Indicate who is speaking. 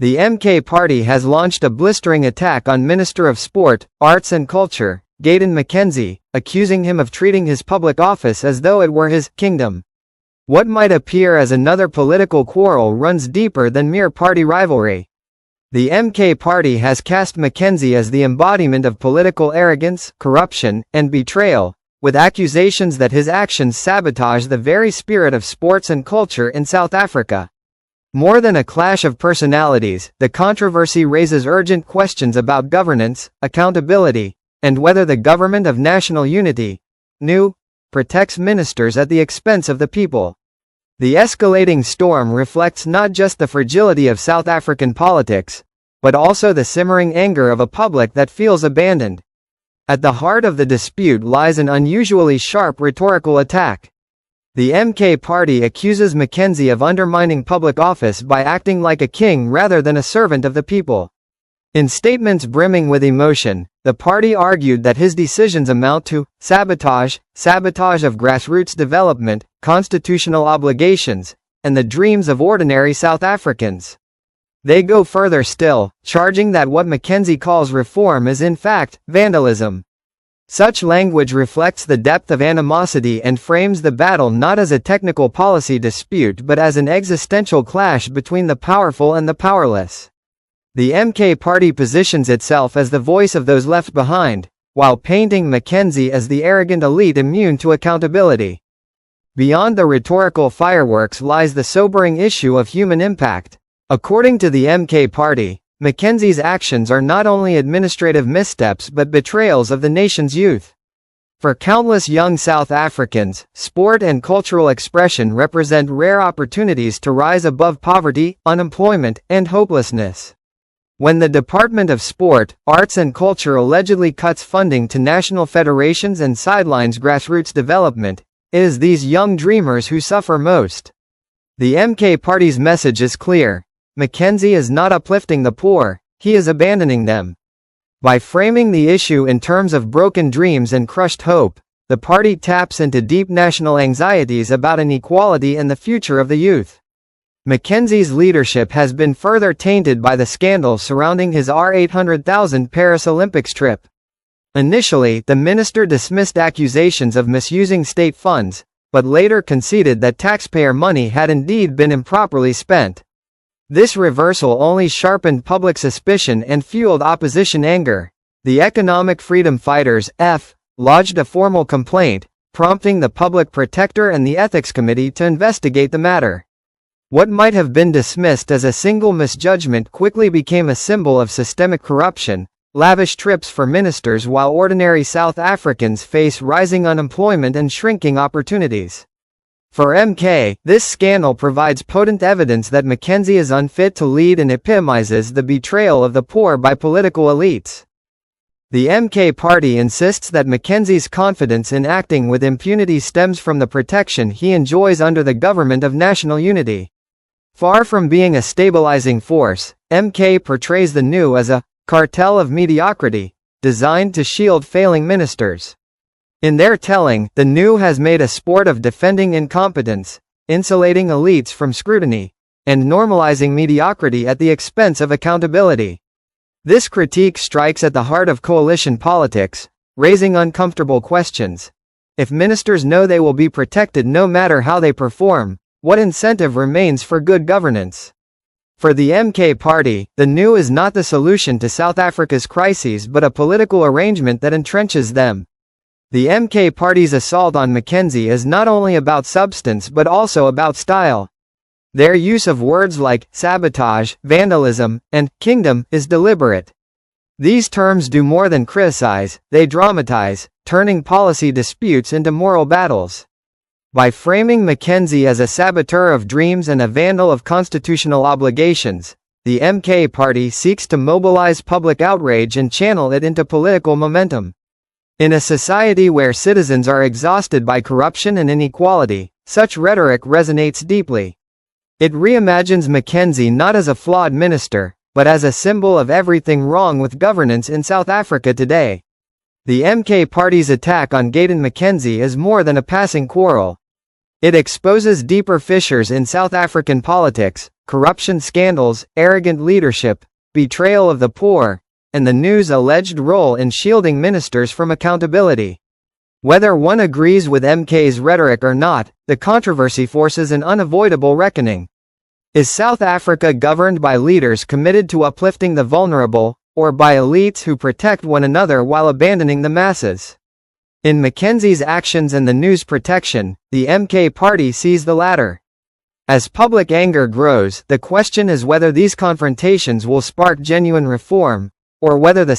Speaker 1: The MK Party has launched a blistering attack on Minister of Sport, Arts and Culture, Gayton McKenzie, accusing him of treating his public office as though it were his kingdom. What might appear as another political quarrel runs deeper than mere party rivalry. The MK Party has cast McKenzie as the embodiment of political arrogance, corruption, and betrayal, with accusations that his actions sabotage the very spirit of sports and culture in South Africa. More than a clash of personalities, the controversy raises urgent questions about governance, accountability, and whether the Government of National Unity, GNU, protects ministers at the expense of the people. The escalating storm reflects not just the fragility of South African politics, but also the simmering anger of a public that feels abandoned. At the heart of the dispute lies an unusually sharp rhetorical attack. The MK Party accuses McKenzie of undermining public office by acting like a king rather than a servant of the people. In statements brimming with emotion, the party argued that his decisions amount to sabotage of grassroots development, constitutional obligations, and the dreams of ordinary South Africans. They go further still, charging that what McKenzie calls reform is in fact vandalism. Such language reflects the depth of animosity and frames the battle not as a technical policy dispute but as an existential clash between the powerful and the powerless. The MK Party positions itself as the voice of those left behind, while painting McKenzie as the arrogant elite immune to accountability. Beyond the rhetorical fireworks lies the sobering issue of human impact. According to the MK Party, McKenzie's actions are not only administrative missteps but betrayals of the nation's youth. For countless young South Africans, sport and cultural expression represent rare opportunities to rise above poverty, unemployment, and hopelessness. When the Department of Sport, Arts and Culture allegedly cuts funding to national federations and sidelines grassroots development, it is these young dreamers who suffer most. The MK Party's message is clear. McKenzie is not uplifting the poor, he is abandoning them. By framing the issue in terms of broken dreams and crushed hope, the party taps into deep national anxieties about inequality and the future of the youth. McKenzie's leadership has been further tainted by the scandal surrounding his R$800,000 Paris Olympics trip. Initially, the minister dismissed accusations of misusing state funds, but later conceded that taxpayer money had indeed been improperly spent. This reversal only sharpened public suspicion and fueled opposition anger. The Economic Freedom Fighters, lodged a formal complaint, prompting the Public Protector and the Ethics Committee to investigate the matter. What might have been dismissed as a single misjudgment quickly became a symbol of systemic corruption, lavish trips for ministers while ordinary South Africans face rising unemployment and shrinking opportunities. For MK, this scandal provides potent evidence that McKenzie is unfit to lead and epitomizes the betrayal of the poor by political elites. The MK Party insists that McKenzie's confidence in acting with impunity stems from the protection he enjoys under the Government of National Unity. Far from being a stabilizing force, MK portrays the GNU as a cartel of mediocrity, designed to shield failing ministers. In their telling, the GNU has made a sport of defending incompetence, insulating elites from scrutiny, and normalizing mediocrity at the expense of accountability. This critique strikes at the heart of coalition politics, raising uncomfortable questions. If ministers know they will be protected no matter how they perform, what incentive remains for good governance? For the MK Party, the GNU is not the solution to South Africa's crises but a political arrangement that entrenches them. The MK Party's assault on McKenzie is not only about substance but also about style. Their use of words like sabotage, vandalism, and kingdom is deliberate. These terms do more than criticize, they dramatize, turning policy disputes into moral battles. By framing McKenzie as a saboteur of dreams and a vandal of constitutional obligations, the MK Party seeks to mobilize public outrage and channel it into political momentum. In a society where citizens are exhausted by corruption and inequality, such rhetoric resonates deeply. It reimagines McKenzie not as a flawed minister, but as a symbol of everything wrong with governance in South Africa today. The MK Party's attack on Gayton McKenzie is more than a passing quarrel. It exposes deeper fissures in South African politics, corruption scandals, arrogant leadership, betrayal of the poor, and the NU's alleged role in shielding ministers from accountability. Whether one agrees with MK's rhetoric or not, the controversy forces an unavoidable reckoning. Is South Africa governed by leaders committed to uplifting the vulnerable, or by elites who protect one another while abandoning the masses? In McKenzie's actions and the NU's protection, the MK party sees the latter. As public anger grows, the question is whether these confrontations will spark genuine reform, or whether the